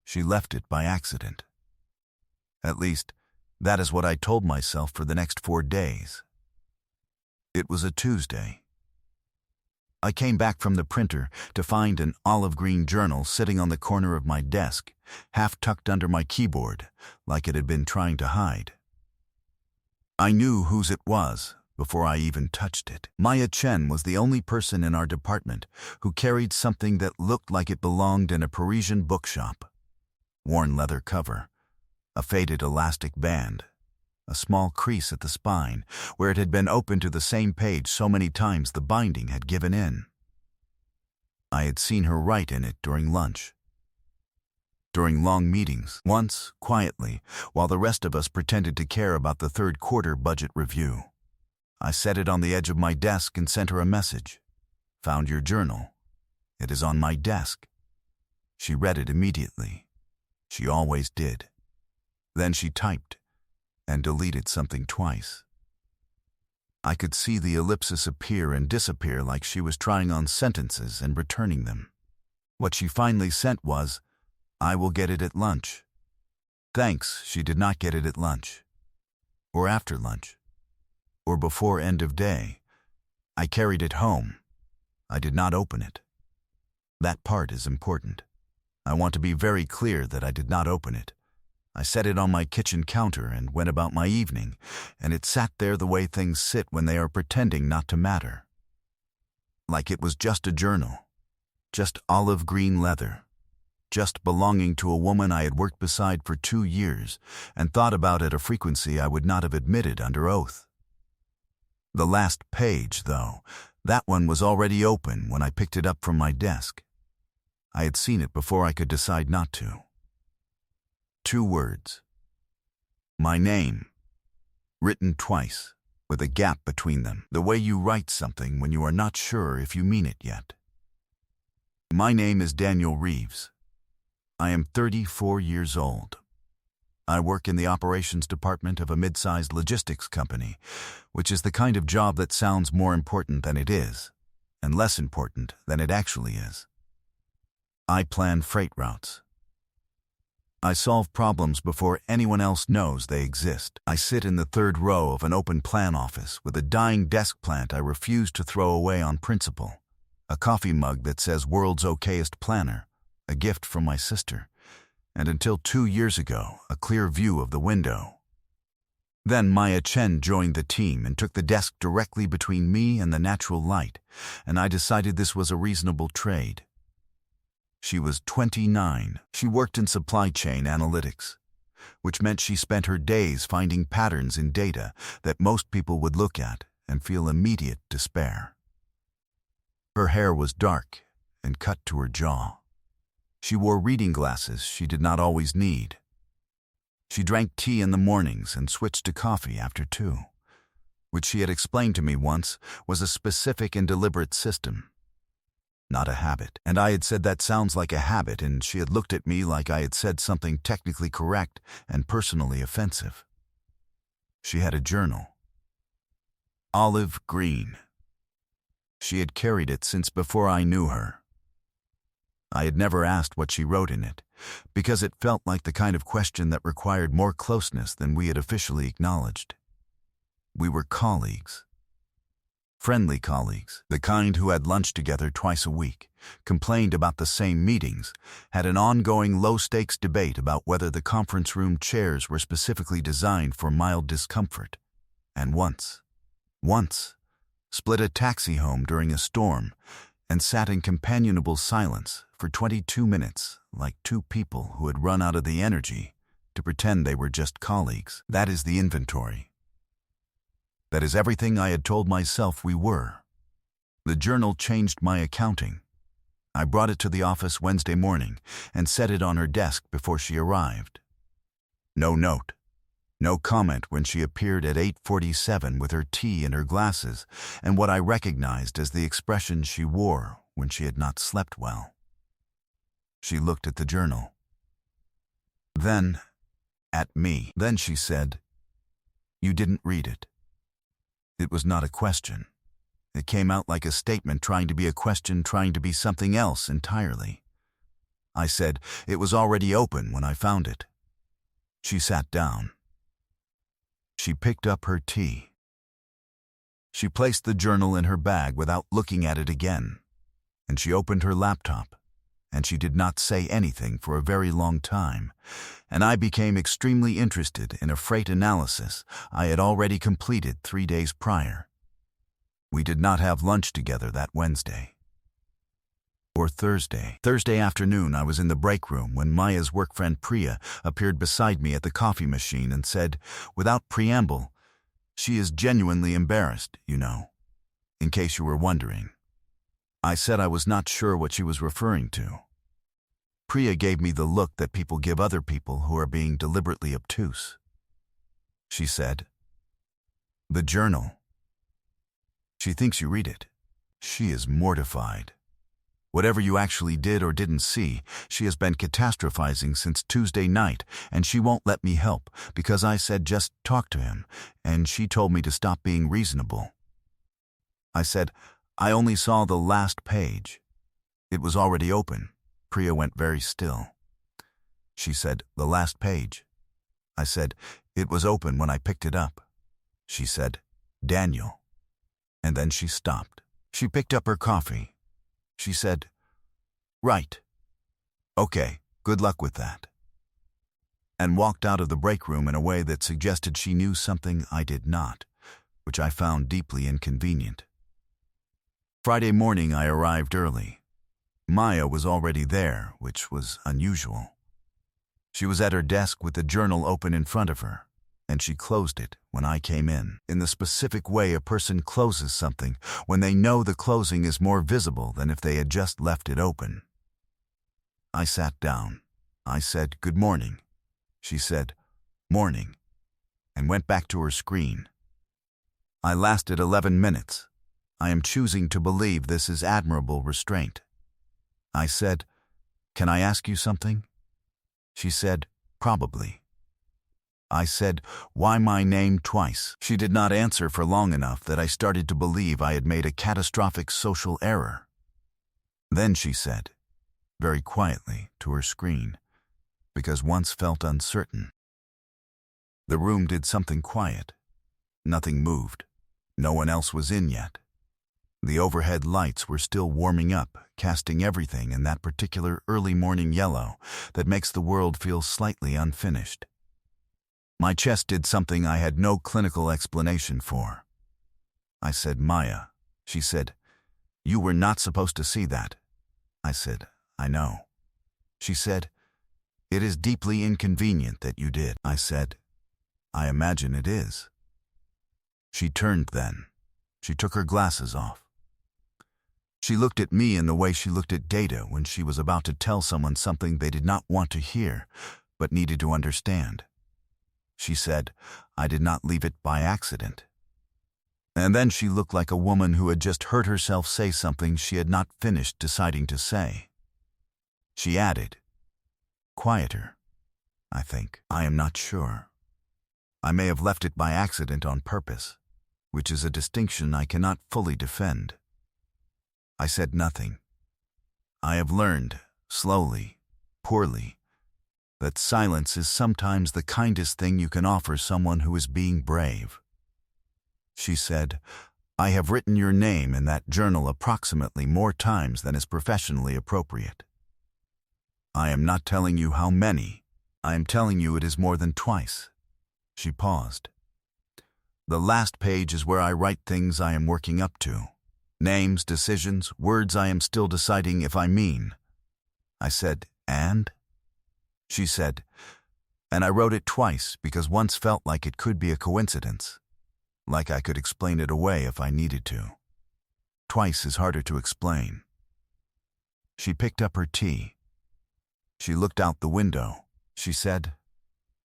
She left it by accident. At least, that is what I told myself for the next 4 days. It was a Tuesday. I came back from the printer to find an olive green journal sitting on the corner of my desk, half tucked under my keyboard, like it had been trying to hide. I knew whose it was before I even touched it. Maya Chen was the only person in our department who carried something that looked like it belonged in a Parisian bookshop. Worn leather cover, a faded elastic band, a small crease at the spine where it had been opened to the same page so many times the binding had given in. I had seen her write in it during lunch. During long meetings, once, quietly, while the rest of us pretended to care about the third quarter budget review. I set it on the edge of my desk and sent her a message. Found your journal. It is on my desk. She read it immediately. She always did. Then she typed and deleted something twice. I could see the ellipsis appear and disappear like she was trying on sentences and returning them. What she finally sent was, "I will get it at lunch." Thanks, she did not get it at lunch. Or after lunch. Or before end of day. I carried it home. I did not open it. That part is important. I want to be very clear that I did not open it. I set it on my kitchen counter and went about my evening, and it sat there the way things sit when they are pretending not to matter. Like it was just a journal. Just olive green leather. Just belonging to a woman I had worked beside for 2 years and thought about at a frequency I would not have admitted under oath. The last page, though, that one was already open when I picked it up from my desk. I had seen it before I could decide not to. 2 words. My name. Written twice, with a gap between them, the way you write something when you are not sure if you mean it yet. My name is Daniel Reeves. I am 34 years old. I work in the operations department of a mid-sized logistics company, which is the kind of job that sounds more important than it is, and less important than it actually is. I plan freight routes. I solve problems before anyone else knows they exist. I sit in the 3rd row of an open plan office with a dying desk plant I refuse to throw away on principle, a coffee mug that says World's Okayest Planner, a gift from my sister, and until 2 years ago, a clear view of the window. Then Maya Chen joined the team and took the desk directly between me and the natural light, and I decided this was a reasonable trade. She was 29. She worked in supply chain analytics, which meant she spent her days finding patterns in data that most people would look at and feel immediate despair. Her hair was dark and cut to her jaw. She wore reading glasses she did not always need. She drank tea in the mornings and switched to coffee after 2, which she had explained to me once was a specific and deliberate system, not a habit. And I had said that sounds like a habit, and she had looked at me like I had said something technically correct and personally offensive. She had a journal. Olive green. She had carried it since before I knew her. I had never asked what she wrote in it, because it felt like the kind of question that required more closeness than we had officially acknowledged. We were colleagues. Friendly colleagues, the kind who had lunch together twice a week, complained about the same meetings, had an ongoing low-stakes debate about whether the conference room chairs were specifically designed for mild discomfort, and once, split a taxi home during a storm and sat in companionable silence for 22 minutes like 2 people who had run out of the energy to pretend they were just colleagues. That is the inventory. That is everything I had told myself we were. The journal changed my accounting. I brought it to the office Wednesday morning and set it on her desk before she arrived. No note. No comment when she appeared at 8:47 with her tea and her glasses, and what I recognized as the expression she wore when she had not slept well. She looked at the journal. Then, at me. Then she said, "You didn't read it." It was not a question. It came out like a statement trying to be a question, trying to be something else entirely. I said, "It was already open when I found it." She sat down. She picked up her tea. She placed the journal in her bag without looking at it again, and she opened her laptop, and she did not say anything for a very long time, and I became extremely interested in a freight analysis I had already completed 3 days prior. We did not have lunch together that Wednesday. Or Thursday. Thursday afternoon, I was in the break room when Maya's work friend Priya appeared beside me at the coffee machine and said, without preamble, "She is genuinely embarrassed, you know, in case you were wondering." I said I was not sure what she was referring to. Priya gave me the look that people give other people who are being deliberately obtuse. She said, "The journal. She thinks you read it." She is mortified. Whatever you actually did or didn't see, she has been catastrophizing since Tuesday night, and she won't let me help because I said just talk to him, and she told me to stop being reasonable. I said, "I only saw the last page. It was already open." Priya went very still. She said, "The last page." I said, "It was open when I picked it up." She said, "Daniel." And then she stopped. She picked up her coffee. She said, "Right. Okay, good luck with that." And walked out of the break room in a way that suggested she knew something I did not, which I found deeply inconvenient. Friday morning I arrived early. Maya was already there, which was unusual. She was at her desk with the journal open in front of her, and she closed it when I came in the specific way a person closes something when they know the closing is more visible than if they had just left it open. I sat down. I said, "Good morning." She said, "Morning," and went back to her screen. I lasted 11 minutes. I am choosing to believe this is admirable restraint. I said, "Can I ask you something?" She said, "Probably." I said, "Why my name twice?" She did not answer for long enough that I started to believe I had made a catastrophic social error. Then she said, very quietly, to her screen, because once felt uncertain. The room did something quiet. Nothing moved. No one else was in yet. The overhead lights were still warming up, casting everything in that particular early morning yellow that makes the world feel slightly unfinished. My chest did something I had no clinical explanation for. I said, "Maya." She said, "You were not supposed to see that." I said, "I know." She said, "It is deeply inconvenient that you did." I said, "I imagine it is." She turned then. She took her glasses off. She looked at me in the way she looked at Data when she was about to tell someone something they did not want to hear, but needed to understand. She said, "I did not leave it by accident." And then she looked like a woman who had just heard herself say something she had not finished deciding to say. She added, "Quieter, I think. I am not sure. I may have left it by accident on purpose, which is a distinction I cannot fully defend." I said nothing. I have learned, slowly, poorly, that silence is sometimes the kindest thing you can offer someone who is being brave. She said, "I have written your name in that journal approximately more times than is professionally appropriate. I am not telling you how many. I am telling you it is more than twice." She paused. "The last page is where I write things I am working up to. Names, decisions, words I am still deciding if I mean." I said, "And?" She said, "And I wrote it twice because once felt like it could be a coincidence, like I could explain it away if I needed to. Twice is harder to explain." She picked up her tea. She looked out the window. She said,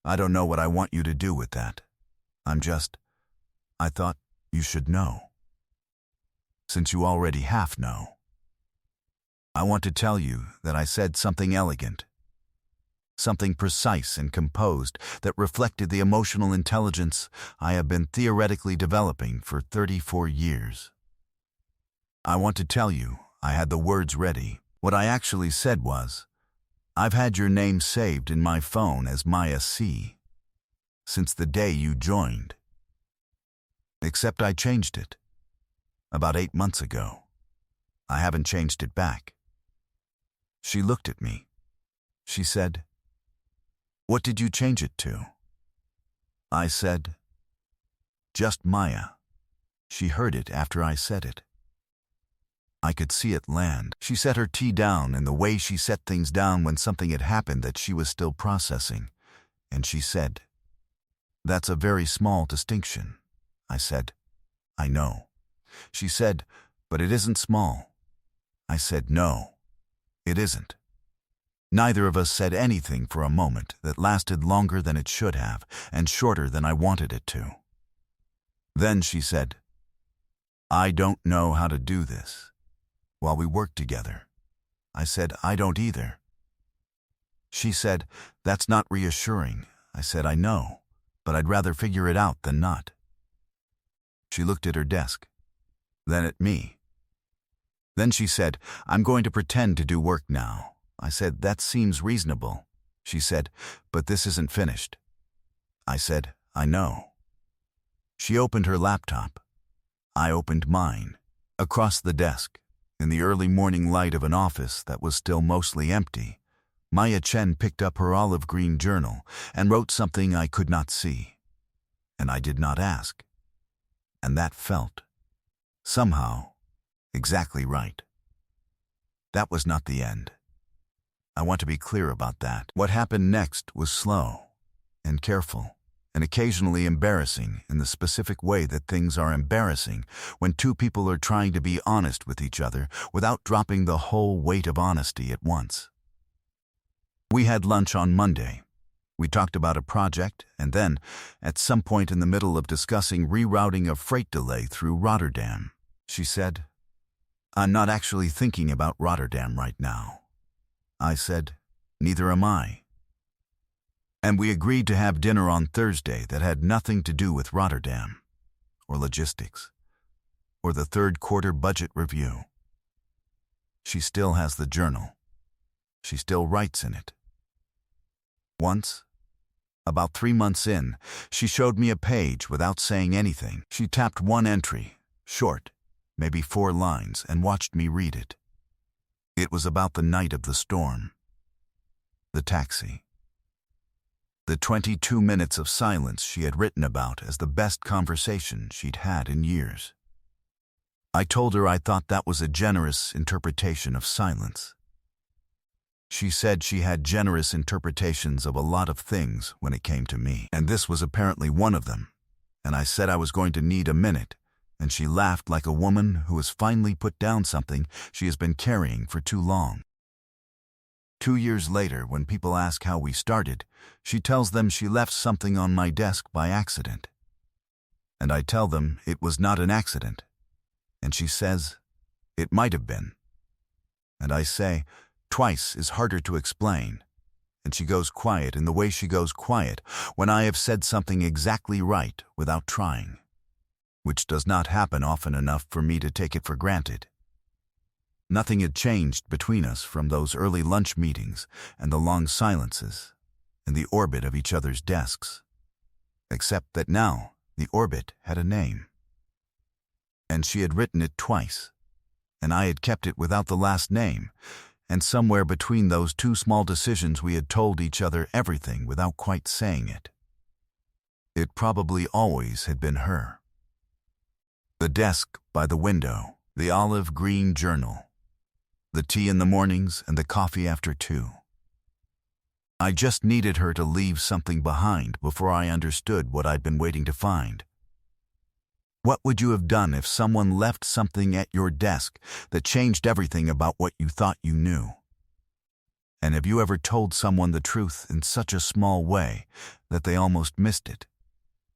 "I don't know what I want you to do with that. I thought you should know. Since you already half know. I want to tell you that I said something elegant. Something precise and composed that reflected the emotional intelligence I have been theoretically developing for 34 years. I want to tell you I had the words ready. What I actually said was, I've had your name saved in my phone as Maya C. since the day you joined. Except I changed it about 8 months ago. I haven't changed it back." She looked at me. She said, "What did you change it to?" I said, "Just Maya." She heard it after I said it. I could see it land. She set her tea down in the way she set things down when something had happened that she was still processing, and she said, "That's a very small distinction." I said, "I know." She said, "But it isn't small." I said, "No, it isn't." Neither of us said anything for a moment that lasted longer than it should have and shorter than I wanted it to. Then she said, "I don't know how to do this," while we worked together. I said, "I don't either." She said, "That's not reassuring." I said, "I know, but I'd rather figure it out than not." She looked at her desk, then at me. Then she said, "I'm going to pretend to do work now." I said, "That seems reasonable." She said, "But this isn't finished." I said, "I know." She opened her laptop. I opened mine. Across the desk, in the early morning light of an office that was still mostly empty, Maya Chen picked up her olive green journal and wrote something I could not see. And I did not ask. And that felt, somehow, exactly right. That was not the end. I want to be clear about that. What happened next was slow and careful and occasionally embarrassing in the specific way that things are embarrassing when two people are trying to be honest with each other without dropping the whole weight of honesty at once. We had lunch on Monday. We talked about a project, and then, at some point in the middle of discussing rerouting a freight delay through Rotterdam, she said, "I'm not actually thinking about Rotterdam right now." I said, "Neither am I." And we agreed to have dinner on Thursday that had nothing to do with Rotterdam, or logistics, or the third quarter budget review. She still has the journal. She still writes in it. Once, about 3 months in, she showed me a page without saying anything. She tapped one entry, short, maybe 4 lines, and watched me read it. It was about the night of the storm. The taxi. The 22 minutes of silence she had written about as the best conversation she'd had in years. I told her I thought that was a generous interpretation of silence. She said she had generous interpretations of a lot of things when it came to me, and this was apparently one of them. And I said I was going to need a minute, and she laughed like a woman who has finally put down something she has been carrying for too long. 2 years later, when people ask how we started, she tells them she left something on my desk by accident. And I tell them it was not an accident. And she says, "It might have been." And I say, "Twice is harder to explain." And she goes quiet in the way she goes quiet when I have said something exactly right without trying, which does not happen often enough for me to take it for granted. Nothing had changed between us from those early lunch meetings and the long silences in the orbit of each other's desks, except that now the orbit had a name. And she had written it twice, and I had kept it without the last name, and somewhere between those 2 small decisions we had told each other everything without quite saying it. It probably always had been her. The desk by the window, the olive green journal, the tea in the mornings and the coffee after 2. I just needed her to leave something behind before I understood what I'd been waiting to find. What would you have done if someone left something at your desk that changed everything about what you thought you knew? And have you ever told someone the truth in such a small way that they almost missed it,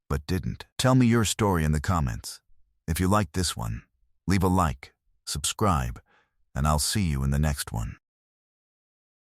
but didn't? Tell me your story in the comments. If you liked this one, leave a like, subscribe, and I'll see you in the next one.